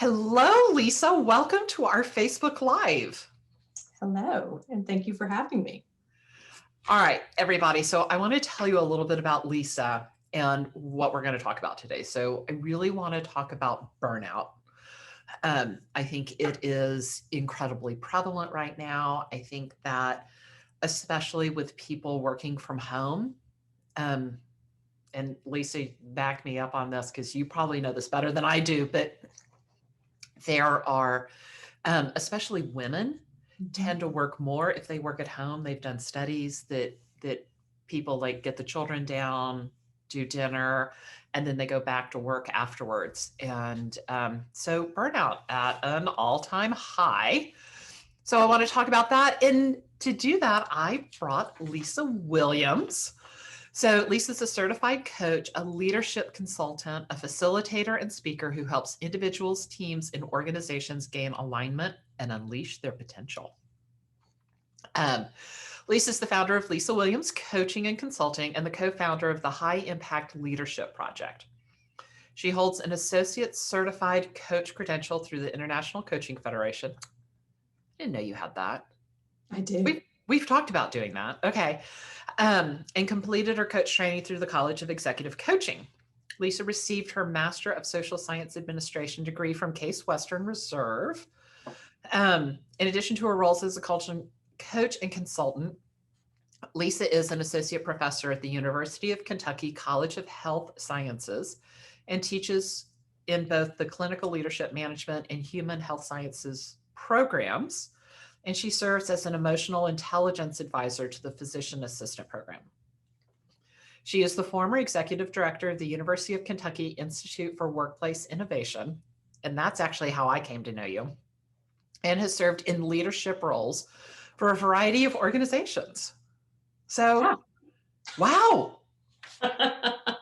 Hello, Lisa. Welcome to our Facebook Live. Hello, and thank you for having me. All right, everybody. So I want to tell you a little bit about Lisa and what we're going to talk about today. So I really want to talk about burnout. I think it is incredibly prevalent right now. I think that especially with people working from home, and Lisa, back me up on this because you probably know this better than I do, but there are, especially women, tend to work more if they work at home. They've done studies that people like get the children down, do dinner, and then they go back to work afterwards. And so burnout at an all-time high. So I want to talk about that. And to do that, I brought Lisa Williams. So Lisa's a certified coach, a leadership consultant, a facilitator and speaker who helps individuals, teams, and organizations gain alignment and unleash their potential. Lisa's the founder of Lisa Williams Coaching and Consulting and the co-founder of the High Impact Leadership Project. She holds an associate certified coach credential through the International Coaching Federation. I didn't know you had that. I do. We've talked about doing that. Okay. And completed her coach training through the College of Executive Coaching. Lisa received her Master of Social Science Administration degree from Case Western Reserve. In addition to her roles as a coach and consultant, Lisa is an associate professor at the University of Kentucky College of Health Sciences and teaches in both the clinical leadership management and human health sciences programs. And she serves as an emotional intelligence advisor to the physician assistant program. She is the former executive director of the University of Kentucky Institute for Workplace Innovation, and that's actually how I came to know you, and has served in leadership roles for a variety of organizations. So, wow. I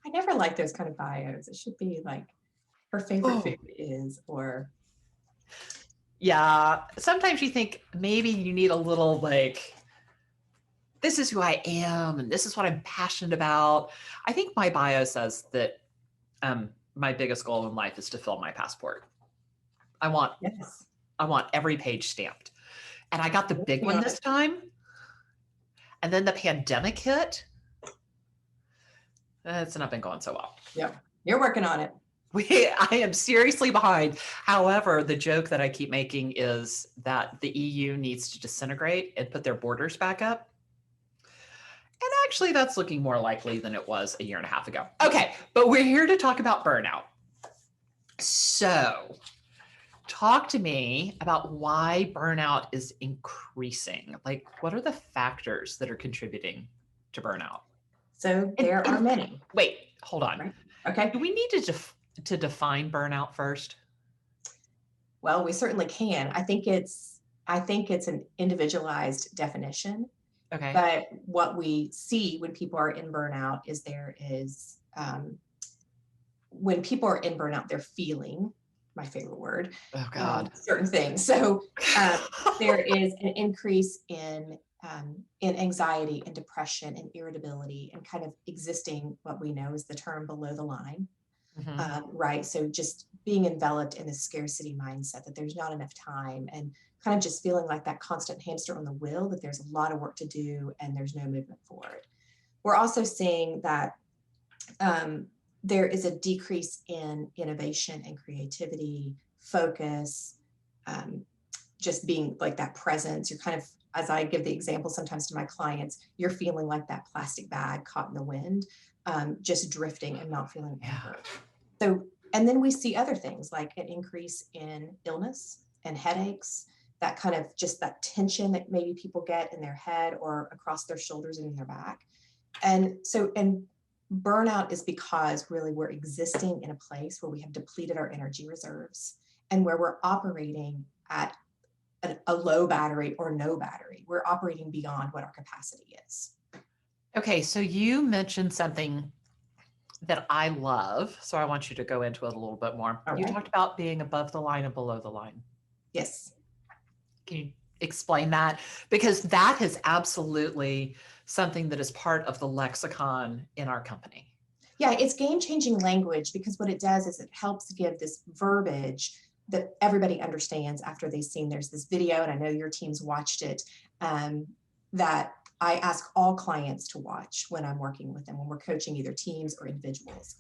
never like those kind of bios. It should be like her favorite food is, or yeah, sometimes you think maybe you need a little like, this is who I am and this is what I'm passionate about. I think my bio says that my biggest goal in life is to fill my passport. I want every page stamped. And I got the big one this time. And then the pandemic hit. It's not been going so well. Yeah, you're working on it. I am seriously behind. However, the joke that I keep making is that the EU needs to disintegrate and put their borders back up. And actually, that's looking more likely than it was a year and a half ago. Okay, but we're here to talk about burnout. So, talk to me about why burnout is increasing. Like, what are the factors that are contributing to burnout? So there are many. Wait, hold on. Right. Okay. Do we need to define burnout first? Well, we certainly can. I think it's an individualized definition. Okay. But what we see when people are in burnout is when people are in burnout, they're feeling, my favorite word, certain things. So there is an increase in anxiety and depression and irritability and kind of existing what we know is the term below the line. Right. So just being enveloped in a scarcity mindset that there's not enough time and kind of just feeling like that constant hamster on the wheel, that there's a lot of work to do and there's no movement forward. We're also seeing that there is a decrease in innovation and creativity, focus, just being like that presence. You're kind of, as I give the example sometimes to my clients, you're feeling like that plastic bag caught in the wind, just drifting and not feeling anchored. So, and then we see other things like an increase in illness and headaches, that kind of just that tension that maybe people get in their head or across their shoulders and in their back. And so, and burnout is because really we're existing in a place where we have depleted our energy reserves and where we're operating at a low battery or no battery. We're operating beyond what our capacity is. Okay, so you mentioned something that I love, so I want you to go into it a little bit more. You talked about being above the line and below the line. Yes. Can you explain that? Because that is absolutely something that is part of the lexicon in our company. Yeah, it's game-changing language because what it does is it helps give this verbiage that everybody understands after they've seen. There's this video, and I know your team's watched it, that I ask all clients to watch when I'm working with them, when we're coaching either teams or individuals.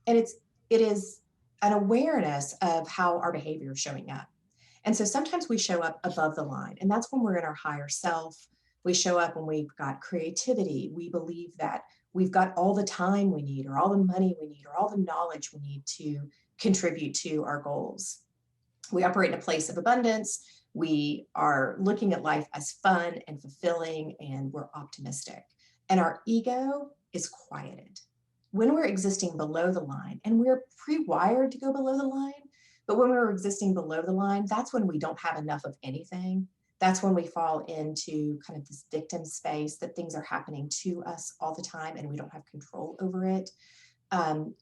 And it is an awareness of how our behavior is showing up. And so sometimes we show up above the line, and that's when we're in our higher self. We show up when we've got creativity. We believe that we've got all the time we need, or all the money we need, or all the knowledge we need to contribute to our goals. We operate in a place of abundance. We are looking at life as fun and fulfilling, and we're optimistic. And our ego is quieted. When we're existing below the line, and we're pre-wired to go below the line, but when we're existing below the line, that's when we don't have enough of anything. That's when we fall into kind of this victim space, that things are happening to us all the time and we don't have control over it,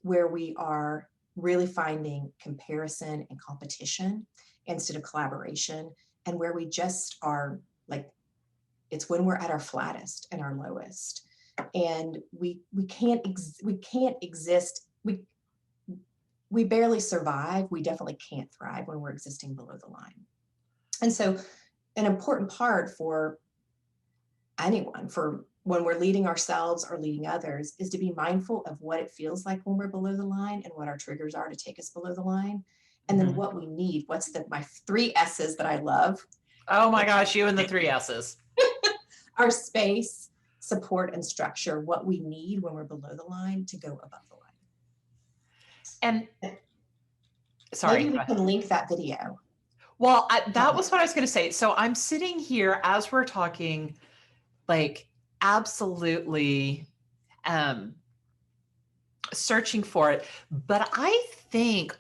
where we are really finding comparison and competition instead of collaboration, and where we just are like, it's when we're at our flattest and our lowest, and we can't exist. We barely survive. We definitely can't thrive when we're existing below the line. And so an important part for anyone, for when we're leading ourselves or leading others, is to be mindful of what it feels like when we're below the line and what our triggers are to take us below the line. And then what we need, what's my 3 S's that I love. Oh my gosh, you and the 3 S's. Our space, support, and structure, what we need when we're below the line to go above the line. And sorry, maybe we can link that video. Well, that was what I was going to say. So I'm sitting here as we're talking, like absolutely searching for it. But I think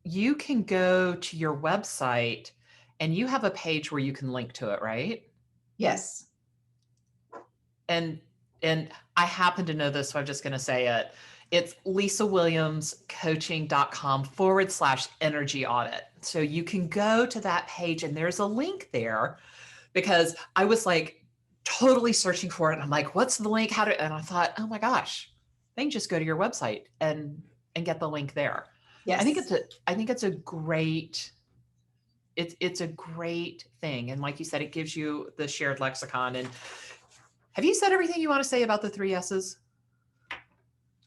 you can go to your website and you have a page where you can link to it, right? Yes. And I happen to know this, so I'm just going to say it. It's lisawilliamscoaching.com/energy audit. So you can go to that page and there's a link there, because I was like totally searching for it. And I'm like, what's the link? And I thought, oh my gosh, they can just go to your website and get the link there. Yes. I think it's a great, it's a great thing. And like you said, it gives you the shared lexicon. And have you said everything you want to say about the 3 S's?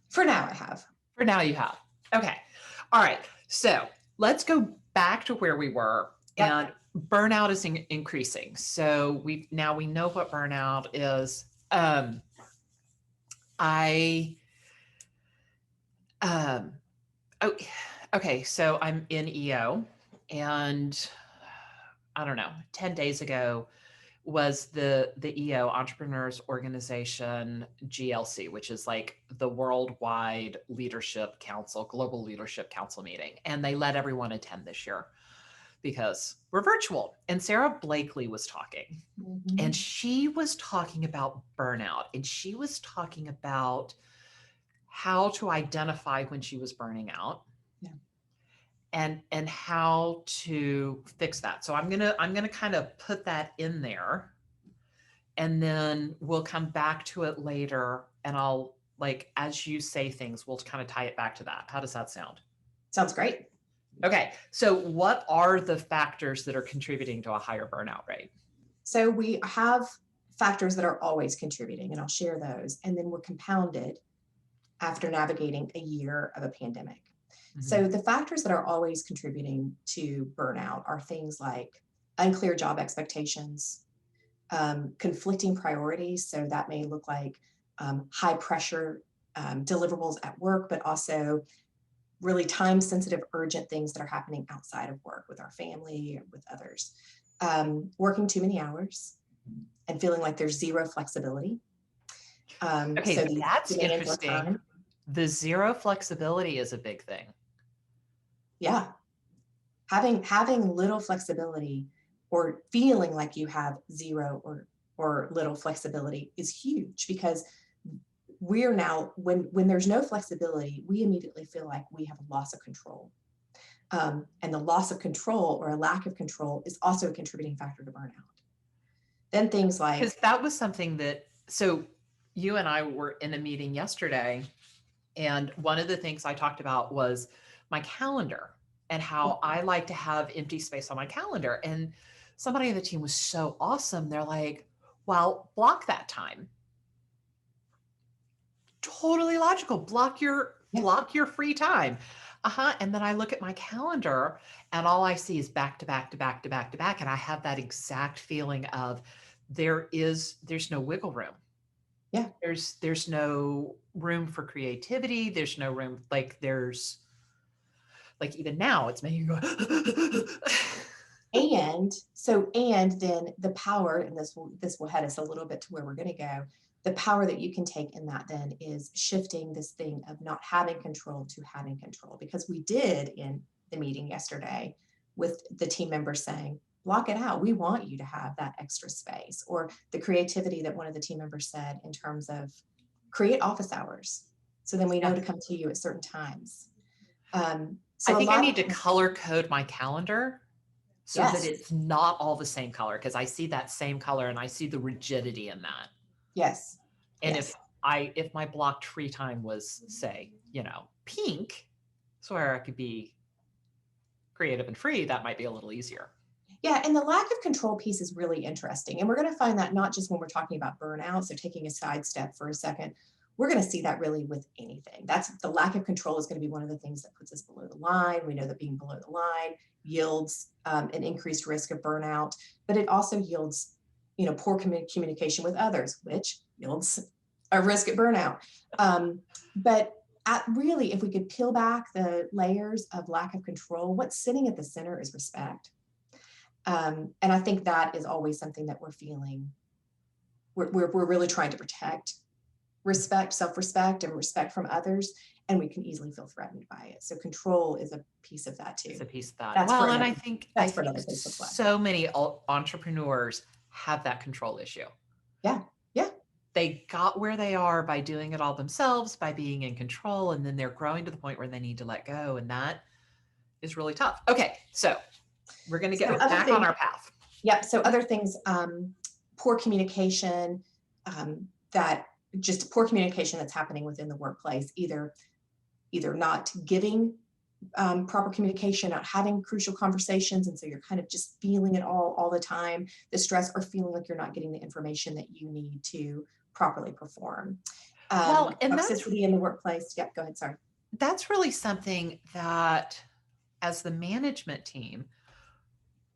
For now, I have. For now, you have. Okay. All right. So let's go back to where we were. Yep. And burnout is increasing. So we know what burnout is. Okay. So I'm in EO, and I don't know, 10 days ago was the EO, Entrepreneurs Organization GLC, which is like the Worldwide Leadership Council, Global Leadership Council meeting. And they let everyone attend this year because we're virtual. And Sarah Blakely was talking, and she was talking about burnout, and she was talking about how to identify when she was burning out. And how to fix that. So I'm gonna kind of put that in there, and then we'll come back to it later. And I'll, like, as you say things, we'll kind of tie it back to that. How does that sound? Sounds great. Okay. So what are the factors that are contributing to a higher burnout rate? So we have factors that are always contributing, and I'll share those. And then we're compounded after navigating a year of a pandemic. So the factors that are always contributing to burnout are things like unclear job expectations, conflicting priorities. So that may look like high pressure deliverables at work, but also really time sensitive, urgent things that are happening outside of work with our family or with others. Working too many hours and feeling like there's zero flexibility. Okay, so that's interesting. The zero flexibility is a big thing. Yeah. Having little flexibility, or feeling like you have zero or little flexibility, is huge, because we're now, when there's no flexibility, we immediately feel like we have a loss of control. And the loss of control or a lack of control is also a contributing factor to burnout. Then things like, because that was something that, so you and I were in a meeting yesterday, And one of the things I talked about was my calendar and how I like to have empty space on my calendar. And somebody on the team was so awesome. They're like, well, block that time. Totally logical. Yeah. Block your free time. And then I look at my calendar and all I see is back to back to back to back to back. And I have that exact feeling of there's no wiggle room. Yeah. There's no room for creativity. There's no room, like even now it's making you go. And then the power, and this will head us a little bit to where we're going to go. The power that you can take in that then is shifting this thing of not having control to having control, because we did in the meeting yesterday with the team members saying, block it out. We want you to have that extra space, or the creativity that one of the team members said in terms of create office hours. So then we know to come to you at certain times. I think I need to color code my calendar so that Yes. it's not all the same color, because I see that same color and I see the rigidity in that. Yes. And yes. if my blocked free time was, say, pink, so where I could be creative and free, that might be a little easier. Yeah, and the lack of control piece is really interesting. And we're going to find that not just when we're talking about burnout, so taking a sidestep for a second, we're going to see that really with anything. That's the lack of control is going to be one of the things that puts us below the line. We know that being below the line yields an increased risk of burnout, but it also yields, poor communication with others, which yields a risk of burnout. But really, if we could peel back the layers of lack of control, what's sitting at the center is respect. And I think that is always something that we're feeling. We're really trying to protect respect, self-respect, and respect from others, and we can easily feel threatened by it. So control is a piece of that too. It's a piece of that. That's well, and I think place so many entrepreneurs have that control issue. Yeah. They got where they are by doing it all themselves, by being in control, and then they're growing to the point where they need to let go, and that is really tough. Okay, so we're going to get back on our path. Yep. So other things, poor communication, that just poor communication that's happening within the workplace, either not giving proper communication, not having crucial conversations, and so you're kind of just feeling it all the time, the stress, or feeling like you're not getting the information that you need to properly perform. Well, and toxicity in the workplace. Yep, go ahead. Sorry. That's really something that, as the management team,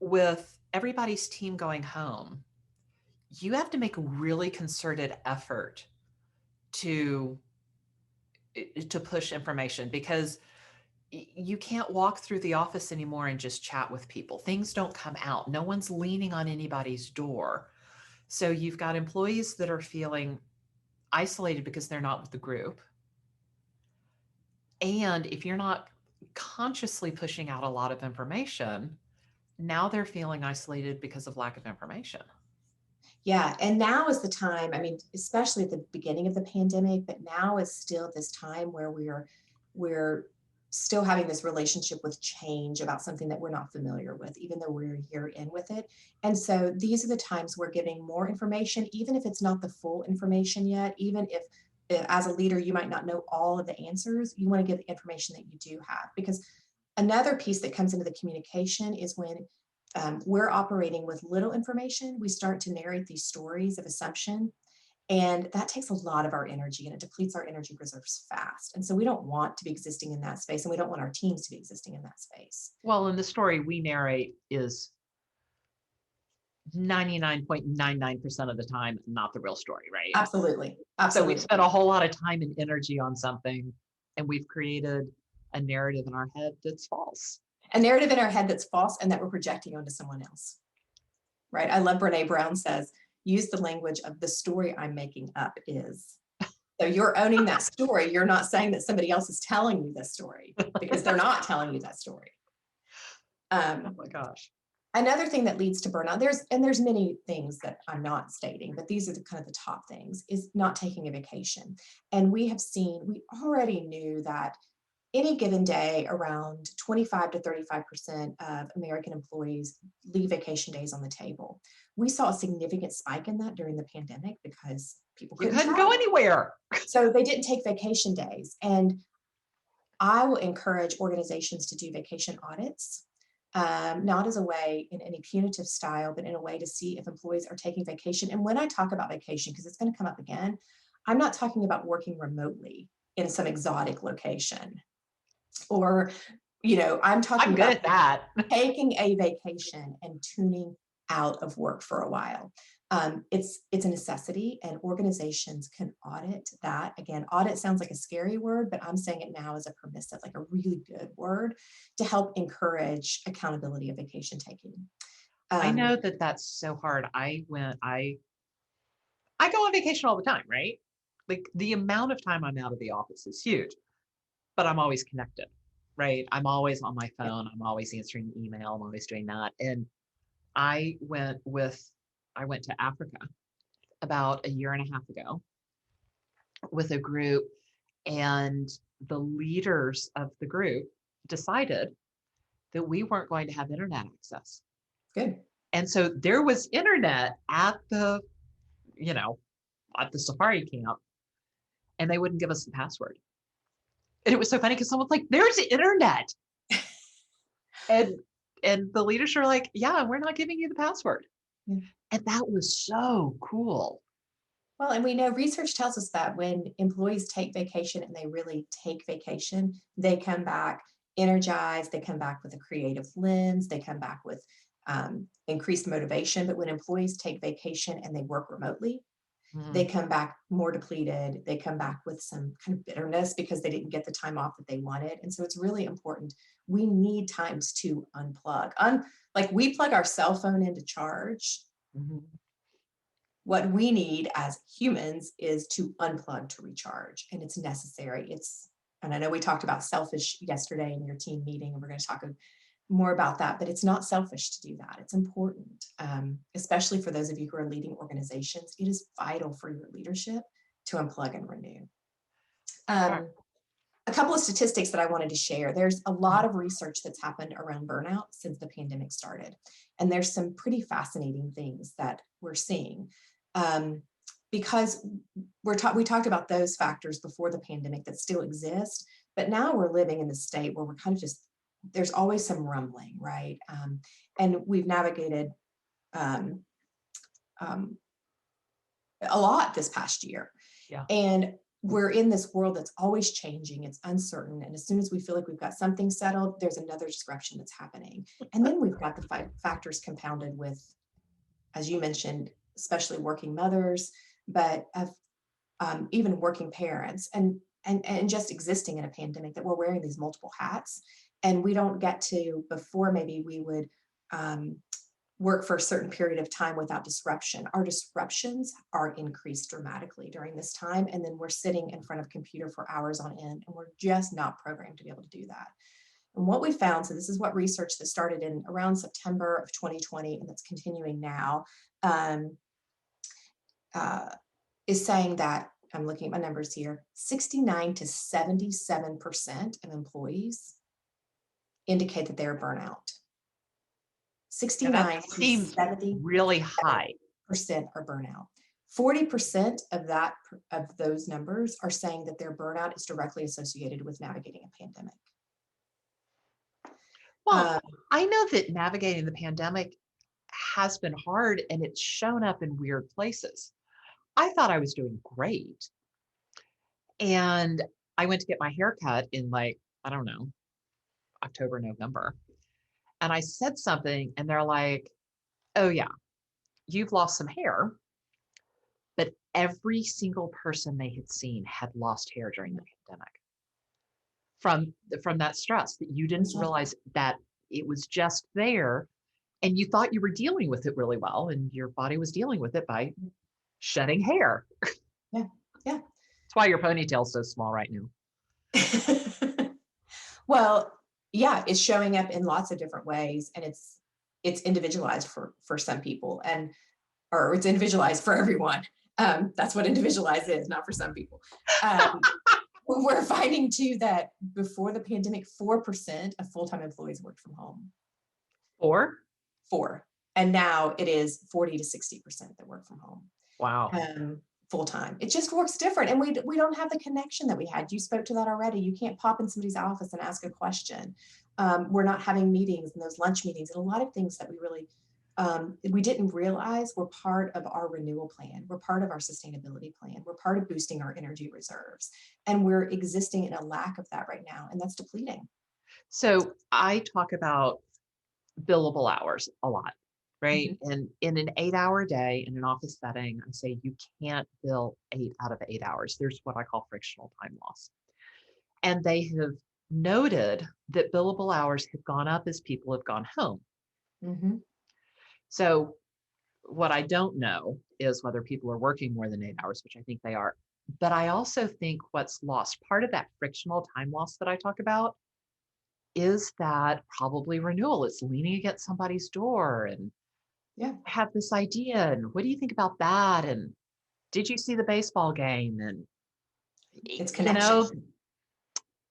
with everybody's team going home, you have to make a really concerted effort to push information, because you can't walk through the office anymore and just chat with people. Things don't come out. No one's leaning on anybody's door. So you've got employees that are feeling isolated because they're not with the group. And if you're not consciously pushing out a lot of information, now they're feeling isolated because of lack of information. Yeah, and now is the time, I mean, especially at the beginning of the pandemic, but now is still this time where we're still having this relationship with change about something that we're not familiar with, even though we're a year in with it. And so these are the times we're giving more information, even if it's not the full information yet, even if as a leader, you might not know all of the answers, you want to give the information that you do have. Because another piece that comes into the communication is when we're operating with little information, we start to narrate these stories of assumption. And that takes a lot of our energy, and it depletes our energy reserves fast. And so we don't want to be existing in that space, and we don't want our teams to be existing in that space. Well, and the story we narrate is 99.99% of the time not the real story, right? Absolutely. So we've spent a whole lot of time and energy on something, and we've created a narrative in our head that's false. A narrative in our head that's false and that we're projecting onto someone else, right? I love Brene Brown says, use the language of the story I'm making up is. So you're owning that story. You're not saying that somebody else is telling you this story, because they're not telling you that story. Oh my gosh. Another thing that leads to burnout, there's many things that I'm not stating, but these are kind of the top things, is not taking a vacation. And we already knew that any given day, around 25 to 35% of American employees leave vacation days on the table. We saw a significant spike in that during the pandemic because People You couldn't couldn't go travel. anywhere. So they didn't take vacation days. And I will encourage organizations to do vacation audits, not as a way in any punitive style, but in a way to see if employees are taking vacation. And when I talk about vacation, because it's going to come up again, I'm not talking about working remotely in some exotic location, or, I'm talking I'm good about at that. taking a vacation and tuning out of work for a while. It's a necessity, and organizations can audit that. Again, audit sounds like a scary word, but I'm saying it now as a permissive, like a really good word to help encourage accountability of vacation taking. I know that that's so hard. I go on vacation all the time, right? Like the amount of time I'm out of the office is huge, but I'm always connected, right? I'm always on my phone. I'm always answering email. I'm always doing that. And I went to Africa about a year and a half ago with a group, and the leaders of the group decided that we weren't going to have internet access. Good. And so there was internet at you know, at the safari camp, and they wouldn't give us the password. And it was so funny because someone's like, there's the internet. and and the leaders are like, yeah, we're not giving you the password. Yeah. And that was so cool. Well, and we know research tells us that when employees take vacation and they really take vacation, they come back energized, they come back with a creative lens, they come back with increased motivation. But when employees take vacation and they work remotely, they come back more depleted. They come back with some kind of bitterness because they didn't get the time off that they wanted. And so it's really important. We need times to unplug. Like we plug our cell phone into charge. Mm-hmm. What we need as humans is to unplug to recharge, and it's necessary. And I know we talked about selfish yesterday in your team meeting, and we're going to talk more about that, but it's not selfish to do that. It's important, especially for those of you who are leading organizations. It is vital for your leadership to unplug and renew. A couple of statistics that I wanted to share. There's a lot of research that's happened around burnout since the pandemic started. And there's some pretty fascinating things that we're seeing. Because we talked about those factors before the pandemic that still exist, but now we're living in the state where we're kind of there's always some rumbling, right? And we've navigated a lot this past year. Yeah. And we're in this world that's always changing. It's uncertain. And as soon as we feel like we've got something settled, there's another disruption that's happening. And then we've got the factors compounded with, as you mentioned, especially working mothers, but even working parents and just existing in a pandemic, that we're wearing these multiple hats. And we don't get to, before maybe we would work for a certain period of time without disruption. Our disruptions are increased dramatically during this time. And then we're sitting in front of a computer for hours on end, and we're just not programmed to be able to do that. And what we found, so this is what research that started in around September of 2020, and that's continuing now, is saying that, I'm looking at my numbers here, 69 to 77% of employees indicate that they're burnout. 69 to seems 70 really high. % are burnout. 40% of those numbers are saying that their burnout is directly associated with navigating a pandemic. Well, I know that navigating the pandemic has been hard, and it's shown up in weird places. I thought I was doing great. And I went to get my hair cut in, like, I don't know, October, November. And I said something, and they're like, oh, yeah, you've lost some hair. But every single person they had seen had lost hair during the pandemic from that stress, that you didn't realize that it was just there, and you thought you were dealing with it really well, and your body was dealing with it by shedding hair. Yeah. That's why your ponytail's so small right now. Well, yeah, it's showing up in lots of different ways, and it's individualized for some people, or it's individualized for everyone. That's what individualized is, not for some people. We're finding too that before the pandemic, 4% of full-time employees worked from home. 4. And now it is 40 to 60% that work from home. Wow. full-time. It just works different. And we don't have the connection that we had. You spoke to that already. You can't pop in somebody's office and ask a question. We're not having meetings and those lunch meetings and a lot of things that we didn't realize were part of our renewal plan. We're part of our sustainability plan. We're part of boosting our energy reserves. And we're existing in a lack of that right now. And that's depleting. So I talk about billable hours a lot, right? Mm-hmm. And in an 8-hour day in an office setting, I say you can't bill 8 out of 8 hours. There's what I call frictional time loss. And they have noted that billable hours have gone up as people have gone home. Mm-hmm. So what I don't know is whether people are working more than 8 hours, which I think they are. But I also think what's lost, part of that frictional time loss that I talk about, is that probably renewal. It's leaning against somebody's door and Yeah. have this idea. And what do you think about that? And did you see the baseball game? And, It's you connection. know,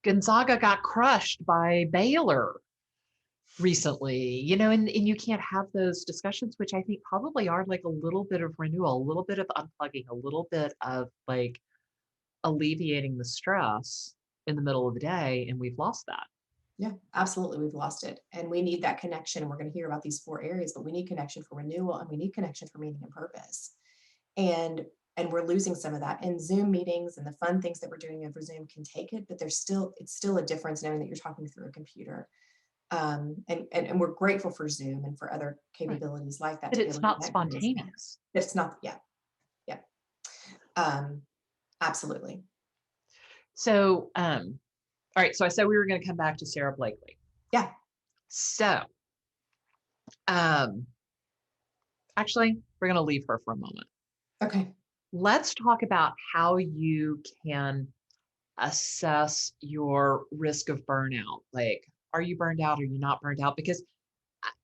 Gonzaga got crushed by Baylor recently, and you can't have those discussions, which I think probably are like a little bit of renewal, a little bit of unplugging, a little bit of like alleviating the stress in the middle of the day. And we've lost that. Yeah, absolutely. We've lost it. And we need that connection. And we're going to hear about these 4 areas, but we need connection for renewal and we need connection for meaning and purpose. And we're losing some of that. And Zoom meetings and the fun things that we're doing over Zoom can take it, but it's still a difference knowing that you're talking through a computer. And we're grateful for Zoom and for other capabilities like that. But To be it's able to not connect spontaneous. it's not, yeah. Absolutely. So, all right. So I said we were going to come back to Sarah Blakely. Yeah. So, actually, we're going to leave her for a moment. Okay. Let's talk about how you can assess your risk of burnout. Like, are you burned out? Are you not burned out? Because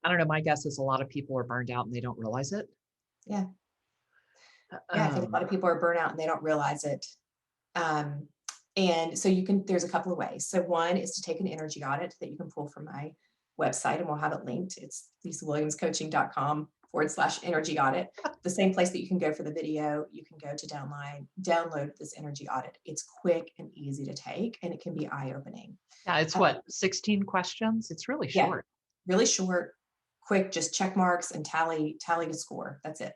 I don't know, my guess is a lot of people are burned out and they don't realize it. Yeah. Yeah. I think a lot of people are burnout and they don't realize it. And so there's a couple of ways. So one is to take an energy audit that you can pull from my website, and we'll have it linked. It's lisawilliamscoaching.com/energy audit. The same place that you can go for the video, you can go to download this energy audit. It's quick and easy to take, and it can be eye-opening. Yeah, it's 16 questions? It's really short. Yeah, really short, quick, just check marks and tally the score. That's it.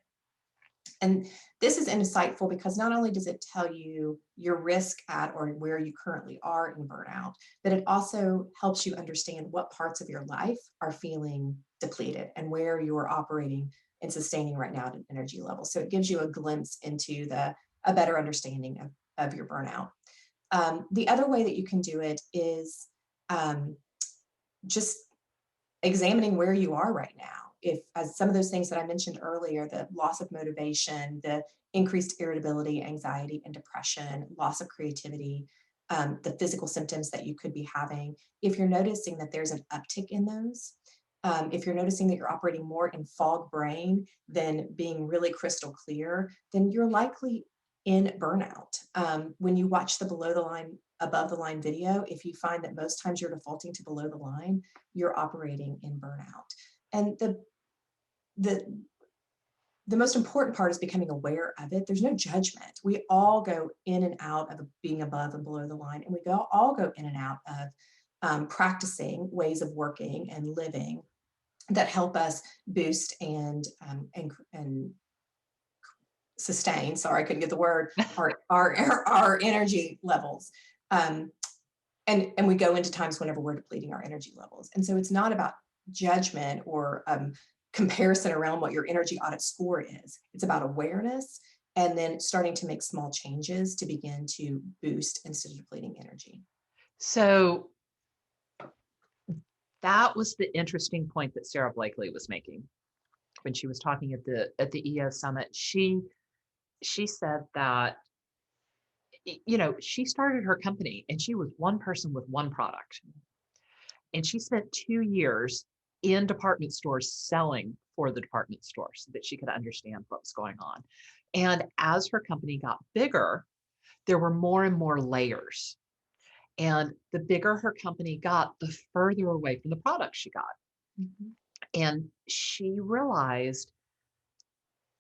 And this is insightful because not only does it tell you your risk at or where you currently are in burnout, but it also helps you understand what parts of your life are feeling depleted and where you're operating and sustaining right now at an energy level. So it gives you a glimpse into a better understanding of your burnout. The other way that you can do it is just examining where you are right now. If, as some of those things that I mentioned earlier, the loss of motivation, the increased irritability, anxiety, and depression, loss of creativity, the physical symptoms that you could be having, if you're noticing that there's an uptick in those, if you're noticing that you're operating more in fog brain than being really crystal clear, then you're likely in burnout. When you watch the below the line, above the line video, if you find that most times you're defaulting to below the line, you're operating in burnout. And the most important part is becoming aware of it. There's no judgment. We all go in and out of being above and below the line, and we all go in and out of practicing ways of working and living that help us boost and sustain. Sorry, I couldn't get the word. Our energy levels. And we go into times whenever we're depleting our energy levels. And so it's not about judgment or comparison around what your energy audit score is. It's about awareness and then starting to make small changes to begin to boost instead of depleting energy. So that was the interesting point that Sarah Blakely was making when she was talking at the EO summit. She said that, she started her company and she was one person with one product. And she spent 2 years in department stores selling for the department store so that she could understand what was going on. And as her company got bigger, there were more and more layers. And the bigger her company got, the further away from the product she got. Mm-hmm. And she realized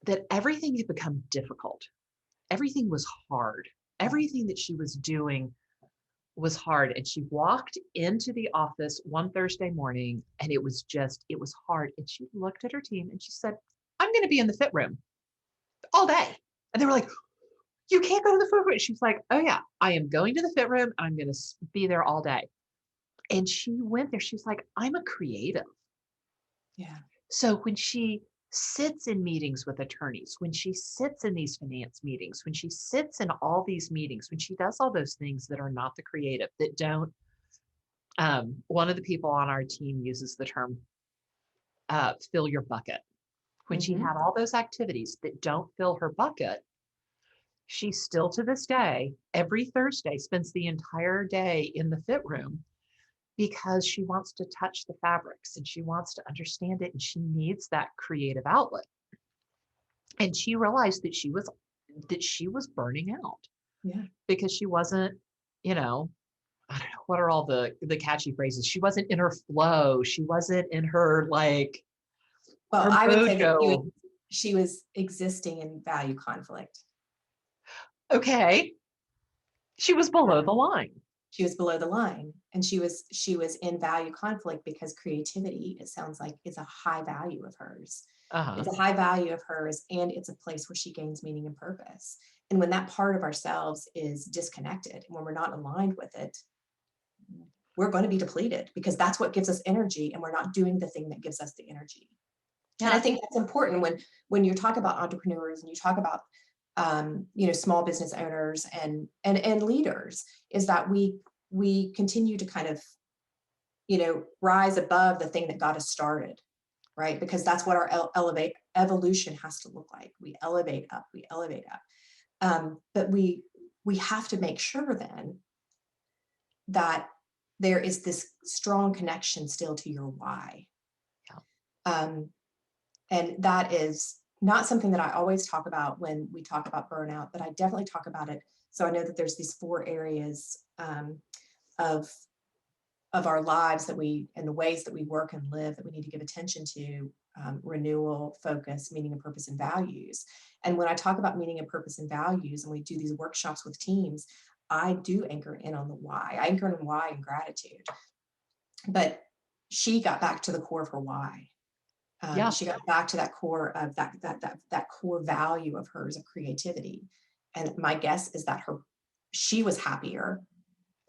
that everything had become difficult. everything was hard. Everything that she was doing was hard. And she walked into the office one Thursday morning and it was hard. And she looked at her team and she said, I'm going to be in the fit room all day. And they were like, you can't go to the fit room. She's like, oh yeah, I am going to the fit room. I'm going to be there all day. And she went there. She's like, I'm a creative. Yeah. So when she sits in meetings with attorneys, when she sits in these finance meetings, when she sits in all these meetings, when she does all those things that are not the creative, that don't, one of the people on our team uses the term fill your bucket. When she had all those activities that don't fill her bucket, she still to this day, every Thursday, spends the entire day in the fit room because she wants to touch the fabrics and she wants to understand it and she needs that creative outlet. And she realized that she was burning out. Yeah. Because she wasn't, I don't know, what are all the catchy phrases? She wasn't in her flow. She wasn't in her well, her I would say that mojo. she was existing in value conflict. Okay. She was below the line. She was below the line, and she was in value conflict because creativity, it sounds like, is a high value of hers. It's a high value of hers, and it's a place where she gains meaning and purpose. And when that part of ourselves is disconnected, and when we're not aligned with it, we're going to be depleted because that's what gives us energy, and we're not doing the thing that gives us the energy. Yeah. And I think that's important when you talk about entrepreneurs and you talk about small business owners and leaders, is that we continue to kind of rise above the thing that got us started, right? Because that's what our evolution has to look like. We elevate up. But we have to make sure then that there is this strong connection still to your why. Yeah. And that is not something that I always talk about when we talk about burnout, but I definitely talk about it. So I know that there's these 4 areas of our lives and the ways that we work and live that we need to give attention to: renewal, focus, meaning and purpose, and values. And when I talk about meaning and purpose and values, and we do these workshops with teams, I do anchor in on the why. I anchor in why and gratitude. But she got back to the core of her why. She got back to that core of that core value of hers of creativity. And my guess is that she was happier.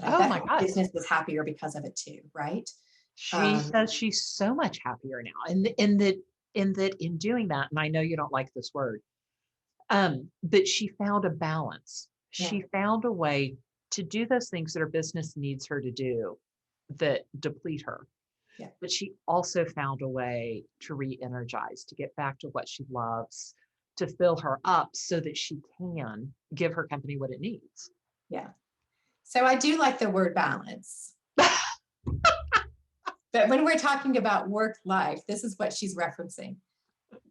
I bet her business was happier because of it too, right? She says she's so much happier now. And in doing that, and I know you don't like this word, but she found a balance. Yeah. She found a way to do those things that her business needs her to do that deplete her. Yeah. But she also found a way to re-energize, to get back to what she loves, to fill her up so that she can give her company what it needs. Yeah. So I do like the word balance. But when we're talking about work-life, this is what she's referencing.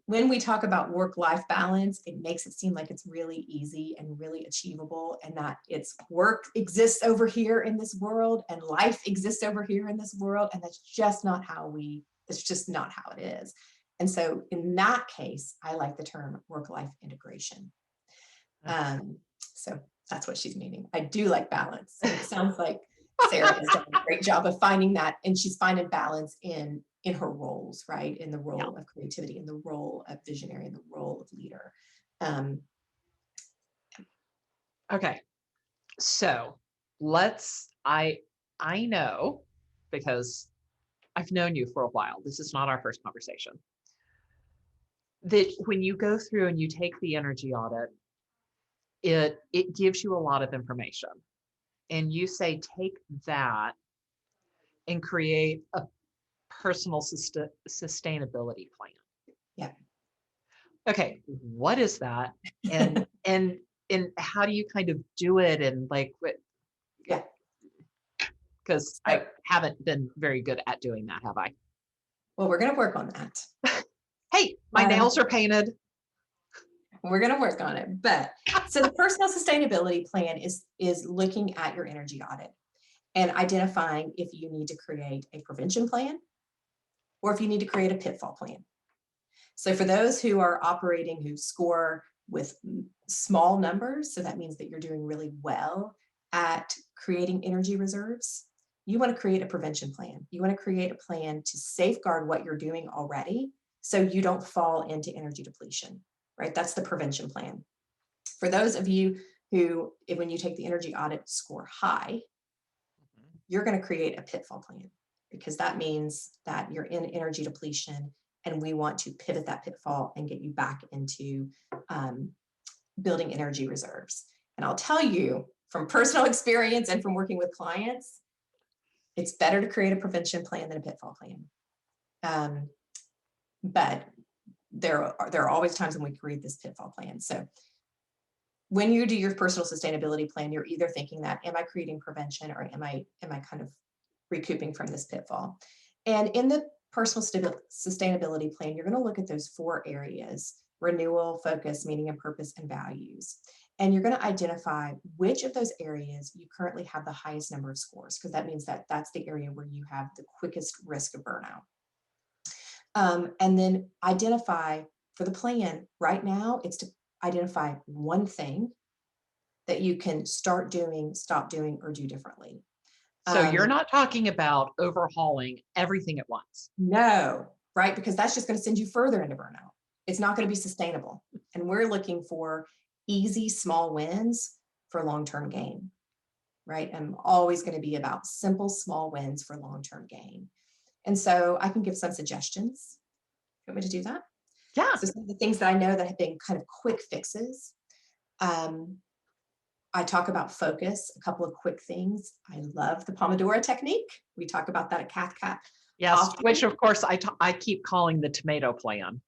When we talk about work-life balance, it makes it seem like it's really easy and really achievable, and that it's work exists over here in this world and life exists over here in this world. And that's just not it's just not how it is. And so in that case, I like the term work-life integration. So that's what she's meaning. I do like balance. So it sounds like Sarah has done a great job of finding that, and she's finding balance in her roles, right? In the role of creativity, in the role of visionary, in the role of leader. Okay. So I know, because I've known you for a while, this is not our first conversation, that when you go through and you take the energy audit, it gives you a lot of information. And you say, take that and create a personal sustainability plan. Yeah. Okay, what is that? And and how do you kind of do it? And yeah, because I haven't been very good at doing that, have I? Well, we're going to work on that. Hey, my nails are painted. We're going to work on it. But so the personal sustainability plan is looking at your energy audit and identifying if you need to create a prevention plan or if you need to create a pitfall plan. So for those who are operating, who score small numbers. So that means that you're doing really well at creating energy reserves. You want to create a prevention plan. You want to create a plan to safeguard what you're doing already so you don't fall into energy depletion, right? That's the prevention plan. For those of you who, when you take the energy audit, score high, you're going to create a pitfall plan, because that means that you're in energy depletion and we want to pivot that pitfall and get you back into building energy reserves. And I'll tell you from personal experience and from working with clients, it's better to create a prevention plan than a pitfall plan. But there are always times when we create this pitfall plan. So when you do your personal sustainability plan, you're either thinking that, am I creating prevention, or am I kind of recouping from this pitfall? And in the personal sustainability plan, you're going to look at those 4 areas: renewal, focus, meaning and purpose, and values. And you're going to identify which of those areas you currently have the highest number of scores, because that means that that's the area where you have the quickest risk of burnout. And then identify for the plan right now, it's to identify one thing that you can start doing, stop doing, or do differently. So you're not talking about overhauling everything at once. No, right? Because that's just going to send you further into burnout. It's not going to be sustainable. And we're looking for easy, small wins for long-term gain, right? I'm always going to be about simple, small wins for long-term gain. And so I can give some suggestions. You want me to do that? Yeah. So some of the things that I know that have been kind of quick fixes. I talk about focus, a couple of quick things. I love the Pomodoro technique. We talk about that at CathCat. Yes, often. which of course I keep calling the tomato plan.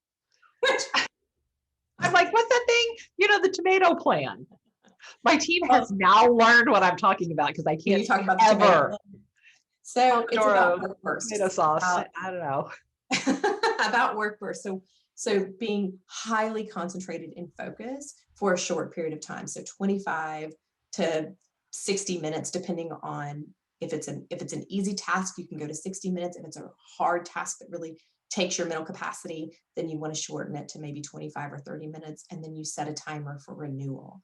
I'm like, what's that thing? The tomato plan. My team has now learned what I'm talking about, because I can't talk about ever. So it's about work bursts. Tomato sauce. I don't know. About work bursts. So being highly concentrated in focus for a short period of time. So 25 to 60 minutes, depending on if it's an easy task, you can go to 60 minutes. If it's a hard task that really takes your mental capacity, then you want to shorten it to maybe 25 or 30 minutes. And then you set a timer for renewal.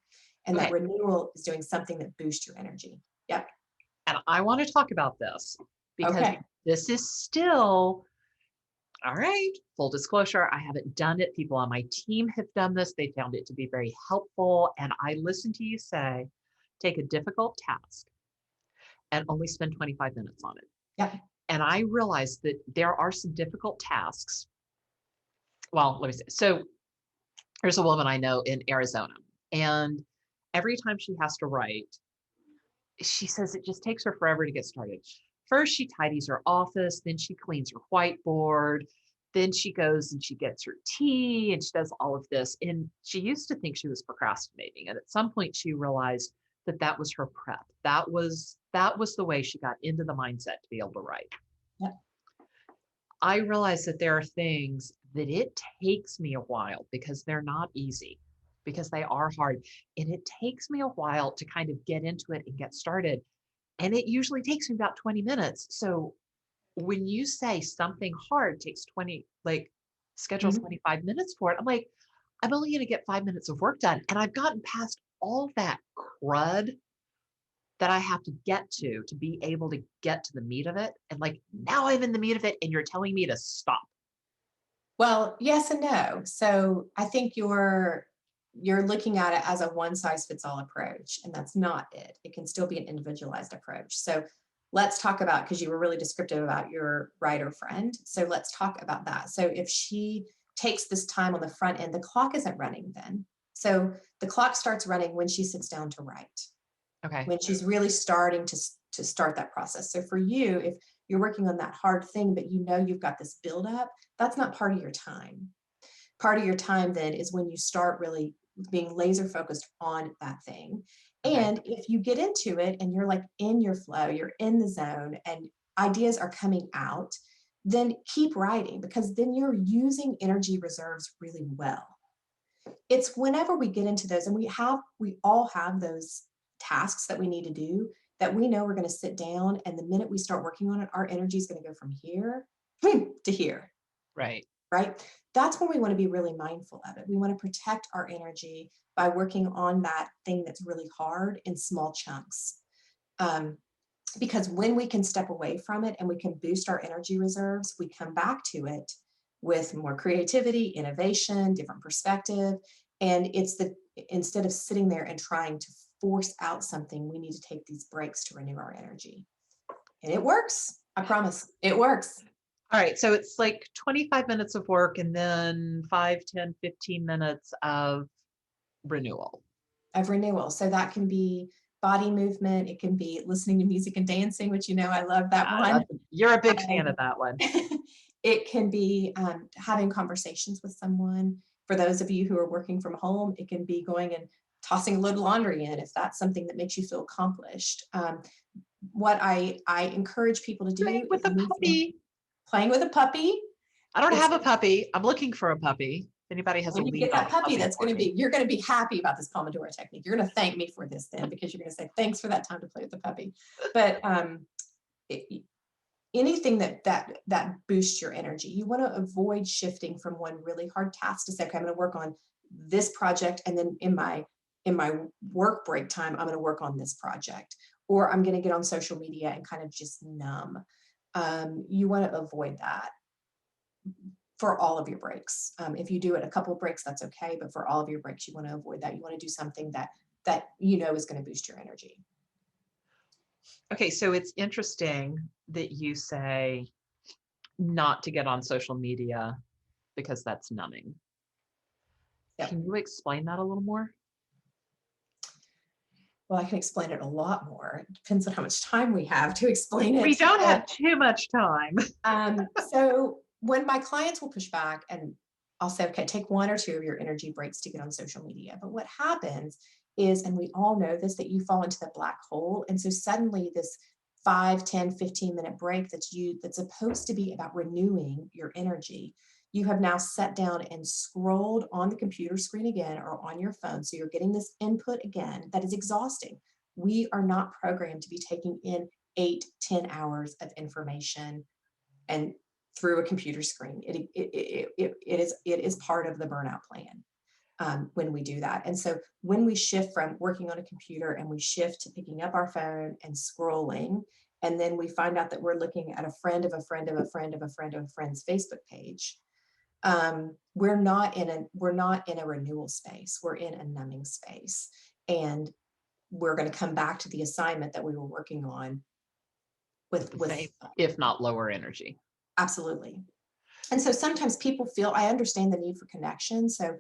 And that renewal is doing something that boosts your energy. Yep. And I want to talk about this because this is still, all right, full disclosure, I haven't done it. People on my team have done this. They found it to be very helpful. And I listened to you say, take a difficult task and only spend 25 minutes on it. Yeah. And I realized that there are some difficult tasks. Well, let me say, so there's a woman I know in Arizona, and every time she has to write, she says it just takes her forever to get started. First, she tidies her office, then she cleans her whiteboard, then she goes and she gets her tea and she does all of this. And she used to think she was procrastinating. And at some point she realized that that was her prep. That was the way she got into the mindset to be able to write. Yep. I realized that there are things that it takes me a while, because they're not easy, because they are hard. And it takes me a while to kind of get into it and get started. And it usually takes me about 20 minutes. So when you say something hard takes 20, schedule 25 minutes for it, I'm like, I'm only going to get 5 minutes of work done. And I've gotten past all that crud that I have to get to be able to get to the meat of it. And now I'm in the meat of it and you're telling me to stop. Well, yes and no. So I think you're looking at it as a one size fits all approach, and that's not it. It can still be an individualized approach. So let's talk about, because you were really descriptive about your writer friend. So let's talk about that. So if she takes this time on the front end, the clock isn't running then. So the clock starts running when she sits down to write. Okay. When she's really starting to start that process. So for you, if you're working on that hard thing, but you've got this buildup, that's not part of your time. Part of your time then is when you start really being laser focused on that thing. Okay. And if you get into it and you're in your flow, you're in the zone and ideas are coming out, then keep writing, because then you're using energy reserves really well. It's whenever we get into those, and we all have those tasks that we need to do, that we know we're going to sit down, and the minute we start working on it, our energy is going to go from here to here. Right. right? That's when we want to be really mindful of it. We want to protect our energy by working on that thing that's really hard in small chunks. Because when we can step away from it and we can boost our energy reserves, we come back to it with more creativity, innovation, different perspective. And instead of sitting there and trying to force out something, we need to take these breaks to renew our energy. And it works. I promise it works. All right. So it's like 25 minutes of work and then 5, 10, 15 minutes of renewal. So that can be body movement. It can be listening to music and dancing, which, I love that one. You're a big fan of that one. It can be having conversations with someone. For those of you who are working from home, it can be going and tossing a load of laundry in if that's something that makes you feel accomplished. What I encourage people to do Playing with a puppy. Playing with a puppy. I don't have a puppy. I'm looking for a puppy. If anybody has when a you lead get that puppy, you're going to be happy about this Pomodoro technique. You're going to thank me for this then, because you're going to say, thanks for that time to play with the puppy. But anything that boosts your energy, you want to avoid shifting from one really hard task to say, okay, I'm going to work on this project, and then in my work break time, I'm going to work on this project, or I'm going to get on social media and kind of just numb. You want to avoid that for all of your breaks. If you do it a couple of breaks, that's okay. But for all of your breaks, you want to avoid that. You want to do something that is going to boost your energy. Okay, so it's interesting that you say not to get on social media because that's numbing. Yep. Can you explain that a little more? Well, I can explain it a lot more. It depends on how much time we have to explain it. We don't have too much time. So when my clients will push back, and I'll say, okay, take 1 or 2 of your energy breaks to get on social media. But what happens is, and we all know this, that you fall into the black hole. And so suddenly this 5, 10, 15-minute break that's supposed to be about renewing your energy, you have now sat down and scrolled on the computer screen again or on your phone. So you're getting this input again that is exhausting. We are not programmed to be taking in 8, 10 hours of information and through a computer screen. It is part of the burnout plan when we do that. And so when we shift from working on a computer and we shift to picking up our phone and scrolling, and then we find out that we're looking at a friend of a friend of a friend of a friend of a friend's Facebook page, we're not in a renewal space. We're in a numbing space, and we're going to come back to the assignment that we were working on with if not lower energy. Absolutely. And so sometimes people feel, I understand the need for connection. So,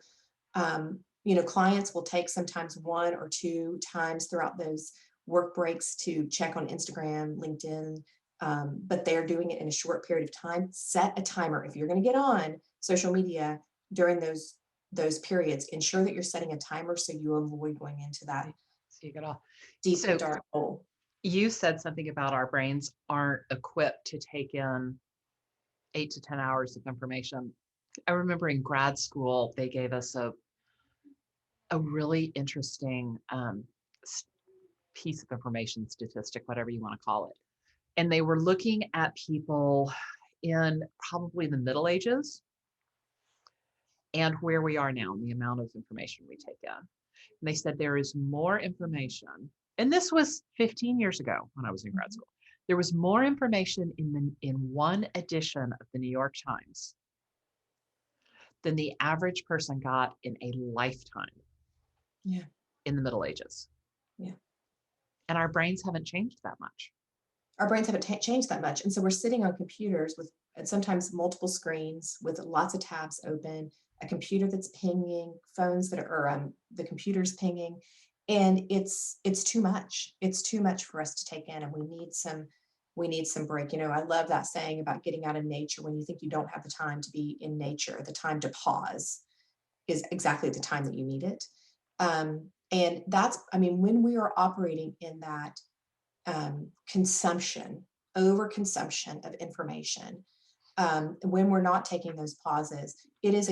clients will take sometimes 1 or 2 times throughout those work breaks to check on Instagram, LinkedIn, but they're doing it in a short period of time. Set a timer. If you're going to get on social media during those periods, ensure that you're setting a timer so you avoid going into that deep dark hole. You said something about our brains aren't equipped to take in 8 to 10 hours of information. I remember in grad school, they gave us a really interesting piece of information, statistic, whatever you want to call it. And they were looking at people in probably the Middle Ages and where we are now, and the amount of information we take in. And they said there is more information, and this was 15 years ago when I was in grad school. There was more information in one edition of the New York Times than the average person got in a lifetime. Yeah. In the Middle Ages. Yeah. And our brains haven't changed that much. Our brains haven't changed that much. And so we're sitting on computers with sometimes multiple screens with lots of tabs open, a computer that's pinging, phones that are, the computer's pinging. And it's too much. It's too much for us to take in, and we need some break. I love that saying about getting out in nature. When you think you don't have the time to be in nature, the time to pause is exactly the time that you need it. And that's, when we are operating in that overconsumption of information, when we're not taking those pauses, it is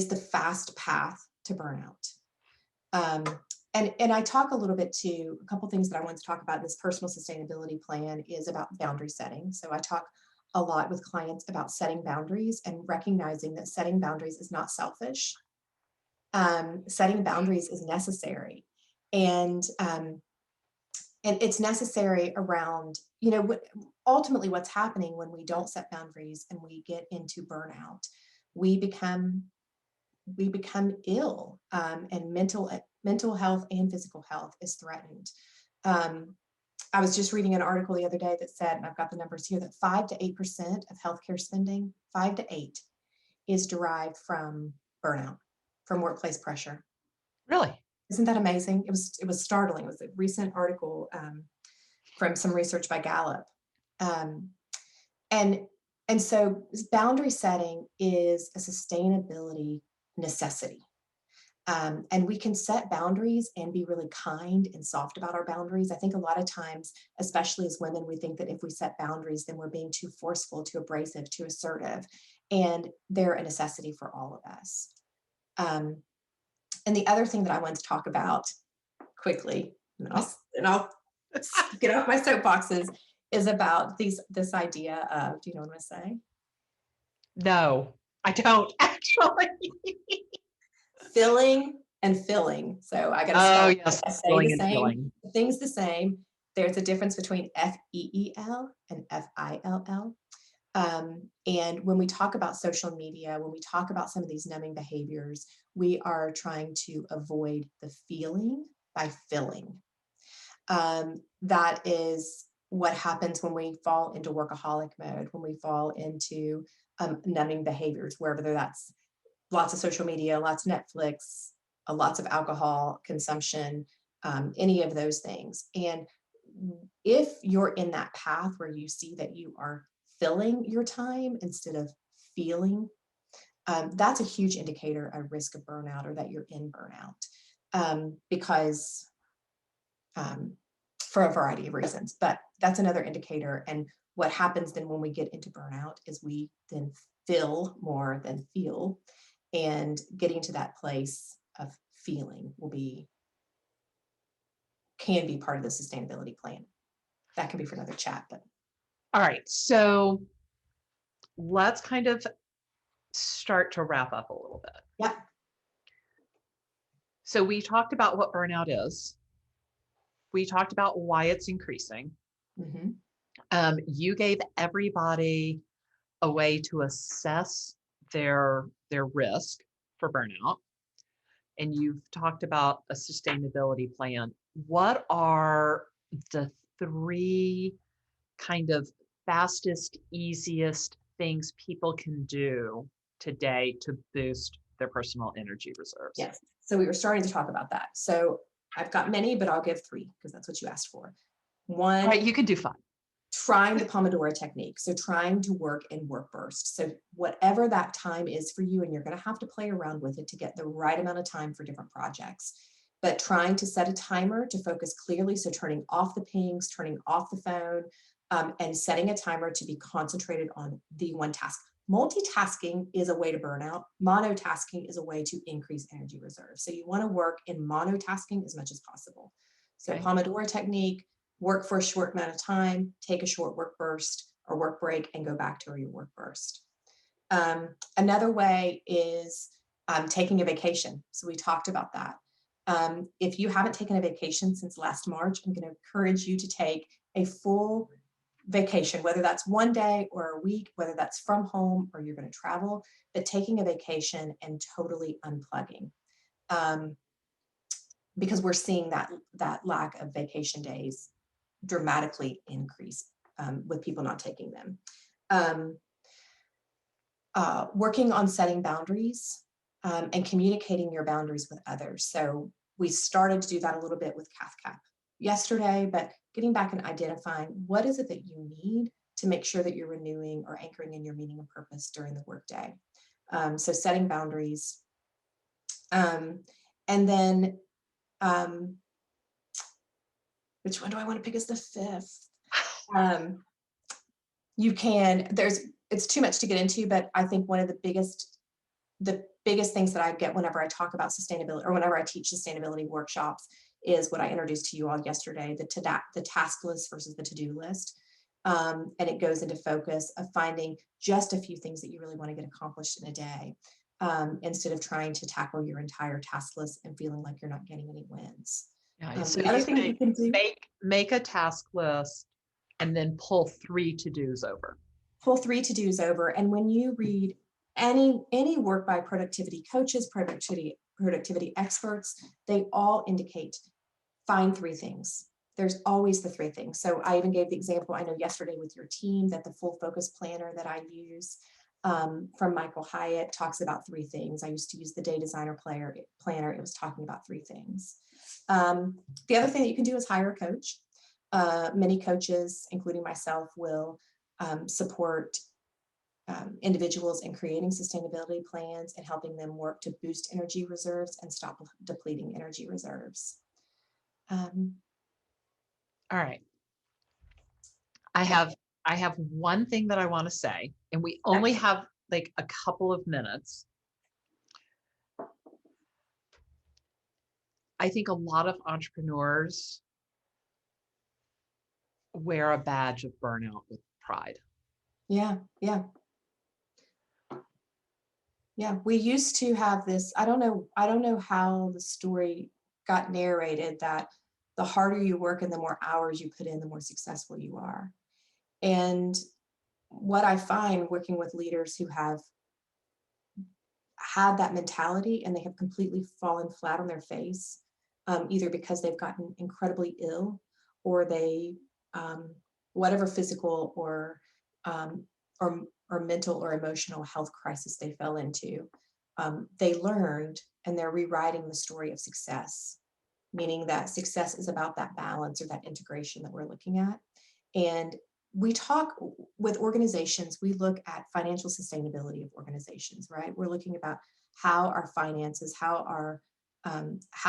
the fast path to burnout. And I talk a little bit too, a couple things that I want to talk about in this personal sustainability plan is about boundary setting. So I talk a lot with clients about setting boundaries and recognizing that setting boundaries is not selfish. Setting boundaries is necessary. And it's necessary around, ultimately what's happening when we don't set boundaries and we get into burnout, we become ill, and mental health and physical health is threatened. I was just reading an article the other day that said, and I've got the numbers here, that 5 to 8% of healthcare spending, 5 to 8, is derived from burnout, from workplace pressure. Really? Isn't that amazing? It was startling. It was a recent article from some research by Gallup. And so boundary setting is a sustainability necessity. And we can set boundaries and be really kind and soft about our boundaries. I think a lot of times, especially as women, we think that if we set boundaries, then we're being too forceful, too abrasive, too assertive. And they're a necessity for all of us. And the other thing that I wanted to talk about quickly, and I'll get off my soapboxes, is about this idea of, do you know what I'm going to say? No, I don't actually. Filling and filling. So I got to Oh, start. yes, I say filling the and same. filling. The thing's the same. There's a difference between FEEL and FILL. And when we talk about social media, when we talk about some of these numbing behaviors, we are trying to avoid the feeling by filling. That is what happens when we fall into workaholic mode, when we fall into numbing behaviors, whether that's lots of social media, lots of Netflix, lots of alcohol consumption, any of those things. And if you're in that path where you see that you are filling your time instead of feeling, that's a huge indicator of risk of burnout, or that you're in burnout, because for a variety of reasons. But that's another indicator. And what happens then when we get into burnout is we then feel more than feel. And getting to that place of feeling can be part of the sustainability plan. That can be for another chat, but. All right. So let's kind of start to wrap up a little bit. Yeah. So we talked about what burnout is. We talked about why it's increasing. Mm-hmm. You gave everybody a way to assess their risk for burnout. And you've talked about a sustainability plan. What are the 3 kind of fastest, easiest things people can do today to boost their personal energy reserves? Yes. So we were starting to talk about that. So I've got many, but I'll give 3 because that's what you asked for. One, all right, you can do 5. Trying the Pomodoro technique. So trying to work in work bursts. So whatever that time is for you, and you're going to have to play around with it to get the right amount of time for different projects. But trying to set a timer to focus clearly. So turning off the pings, turning off the phone, and setting a timer to be concentrated on the one task. Multitasking is a way to burn out. Monotasking is a way to increase energy reserve. So you want to work in monotasking as much as possible. So Okay. Pomodoro technique, work for a short amount of time, take a short work burst or work break, and go back to your work burst. Another way is taking a vacation. So we talked about that. If you haven't taken a vacation since last March, I'm going to encourage you to take a full vacation, whether that's one day or a week, whether that's from home or you're going to travel, but taking a vacation and totally unplugging. Because we're seeing that lack of vacation days dramatically increase with people not taking them. Working on setting boundaries and communicating your boundaries with others. So we started to do that a little bit with CathCap yesterday, but getting back and identifying what is it that you need to make sure that you're renewing or anchoring in your meaning and purpose during the workday. So setting boundaries. And then which one do I want to pick as the 5th? You can, it's too much to get into, but I think one of the biggest things that I get whenever I talk about sustainability or whenever I teach sustainability workshops is what I introduced to you all yesterday, the task list versus the to-do list. And it goes into focus of finding just a few things that you really want to get accomplished in a day, instead of trying to tackle your entire task list and feeling like you're not getting any wins. Yeah. So The you other thing that you say can do, make a task list and then pull 3 to-dos over. pull 3 to-dos over. And when you read any work by productivity coaches, productivity experts, they all indicate find 3 things. There's always the 3 things. So I even gave the example, I know yesterday with your team, that the full focus planner that I use, from Michael Hyatt, talks about 3 things. I used to use the day designer planner. It was talking about 3 things. The other thing that you can do is hire a coach. Many coaches, including myself, will support individuals in creating sustainability plans and helping them work to boost energy reserves and stop depleting energy reserves. All right. I have one thing that I want to say, and we only have like a couple of minutes. I think a lot of entrepreneurs wear a badge of burnout with pride. Yeah, yeah. Yeah, we used to have this, I don't know how the story got narrated, that the harder you work and the more hours you put in, the more successful you are. And what I find working with leaders who have had that mentality and they have completely fallen flat on their face, either because they've gotten incredibly ill, or they, whatever physical um, or mental or emotional health crisis they fell into, they learned, and they're rewriting the story of success, meaning that success is about that balance or that integration that we're looking at. And we talk with organizations, we look at financial sustainability of organizations, right? We're looking about how our finances, how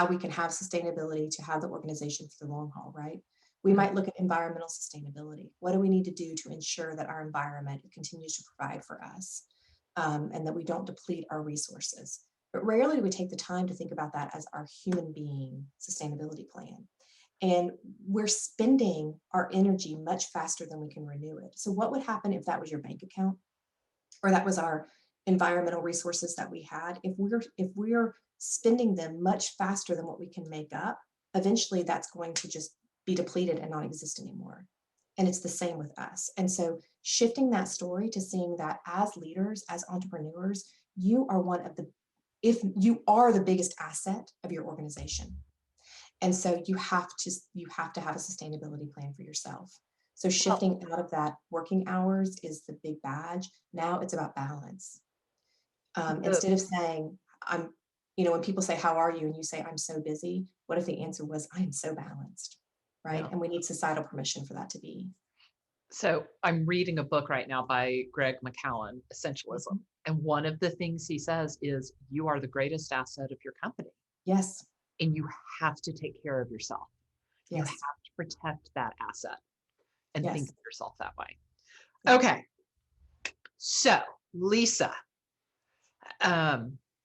we can have sustainability to have the organization for the long haul, right? We might look at environmental sustainability. What do we need to do to ensure that our environment continues to provide for us, and that we don't deplete our resources? But rarely do we take the time to think about that as our human being sustainability plan. And we're spending our energy much faster than we can renew it. So what would happen if that was your bank account, or that was our environmental resources that we had? If we're spending them much faster than what we can make up, eventually that's going to just be depleted and not exist anymore. And it's the same with us. And so shifting that story to seeing that as leaders, as entrepreneurs, you are if you are the biggest asset of your organization. And so you have to have a sustainability plan for yourself. So shifting out of that working hours is the big badge. Now it's about balance. Instead of saying, when people say, how are you? And you say, I'm so busy. What if the answer was, I'm so balanced, right? Yeah. And we need societal permission for that to be. So I'm reading a book right now by Greg McCowan, Essentialism. And one of the things he says is, you are the greatest asset of your company. Yes. And you have to take care of yourself. Yes. You have to protect that asset and think of yourself that way. Yeah. Okay. So, Lisa,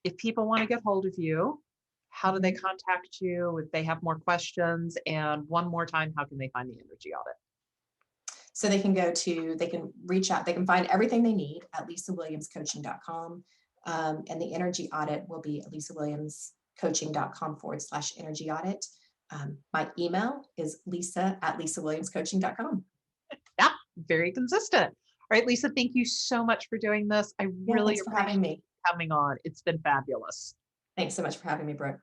if people want to get hold of you, how do they contact you if they have more questions? And one more time, how can they find the Energy Audit? So they can reach out, they can find everything they need at lisawilliamscoaching.com. And the Energy Audit will be at lisawilliamscoaching.com/energy audit. My email is lisa@lisawilliamscoaching.com. Yeah, very consistent. All right, Lisa, thank you so much for doing this. I really Thanks for having me. appreciate coming on. It's been fabulous. Thanks so much for having me, Brooke.